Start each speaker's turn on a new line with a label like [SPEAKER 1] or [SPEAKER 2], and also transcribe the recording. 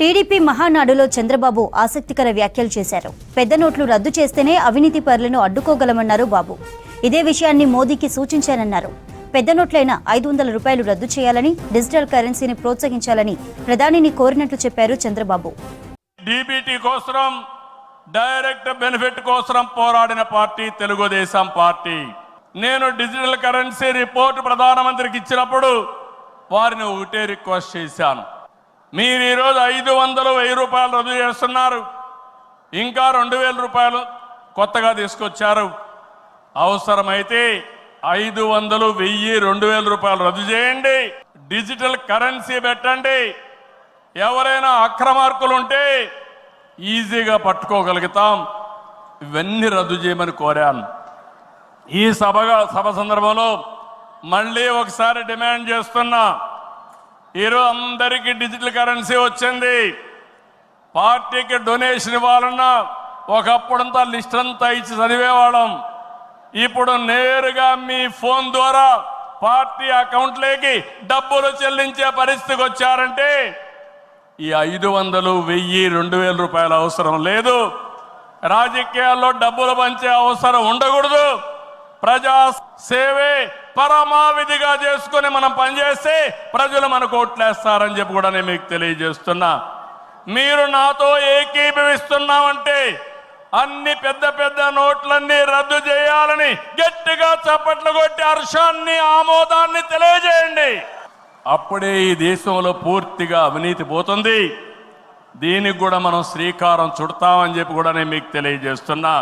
[SPEAKER 1] TDP మహానాడులో చంద్రబాబు ఆసక్తికర వ్యాఖ్యలు చేశారు. పెద్ద నోట్లు రద్దు చేస్తేనే అవినీతి పరులను అడ్డుకోగలమన్నారు బాబు. ఇదే విషయాన్ని మోదీకి సూచించానన్నారు. పెద్ద నోట్లైన 500 రూపాయలు రద్దు చేయాలని, డిజిటల్ కరెన్సీని ప్రోత్సహించాలని ప్రధానిని కోరినట్లు చెప్పారు చంద్రబాబు.
[SPEAKER 2] డీబీటీ కోసం, డైరెక్ట్ బెనిఫిట్ కోసం పోరాడిన పార్టీ తెలుగుదేశం పార్టీ. నేను డిజిటల్ కరెన్సీ రిపోర్ట్ ప్రధానమంత్రికి ఇచ్చినప్పుడు వారిని ఒకటే రిక్వెస్ట్ చేశాను. మీరు ఈరోజు 500, 1000 రూపాయలు రద్దు చేస్తున్నారు, ఇంకా 2000 రూపాయలు కొత్తగా తీసుకొచ్చారు. అవసరమైతే 500, 1000, 2000 రూపాయలు రద్దు చేయండి, డిజిటల్ కరెన్సీ పెట్టండి. ఎవరైనా అక్రమార్కులు ఉంటే ఈజీగా పట్టుకోగలుగుతాం. ఇవన్నీ రద్దు చేయమని కోరాను. ఈ సభ సందర్భంలో మళ్ళీ ఒకసారి డిమాండ్ చేస్తున్నా. ఈరోజు అందరికీ డిజిటల్ కరెన్సీ వచ్చింది. పార్టీకి డొనేషన్ ఇవ్వాలన్నా ఒకప్పుడంతా లిస్ట్ అంతా ఇచ్చి చదివేవాళ్ళం. ఇప్పుడు నేరుగా మీ ఫోన్ ద్వారా పార్టీ అకౌంట్లోకి డబ్బులు చెల్లించే పరిస్థితికి వచ్చారంటే ఈ 500, 1000, 2000 రూపాయల అవసరం లేదు. రాజకీయాల్లో డబ్బులు పంచే అవసరం ఉండకూడదు. ప్రజా సేవే పరమావిధిగా చేసుకుని మనం పనిచేస్తే ప్రజలు మనకు ఓట్లేస్తారని చెప్పి కూడా నేను మీకు తెలియజేస్తున్నా. మీరు నాతో ఏకీభవిస్తున్నామంటే అన్ని పెద్ద నోట్లన్నీ రద్దు చేయాలని గట్టిగా చప్పట్లు కొట్టి హర్షాన్ని, ఆమోదాన్ని తెలియజేయండి. అప్పుడే ఈ దేశంలో పూర్తిగా అవినీతి పోతుంది. దీనికి కూడా మనం శ్రీకారం చుడతామని చెప్పి కూడా నేను మీకు తెలియజేస్తున్నా.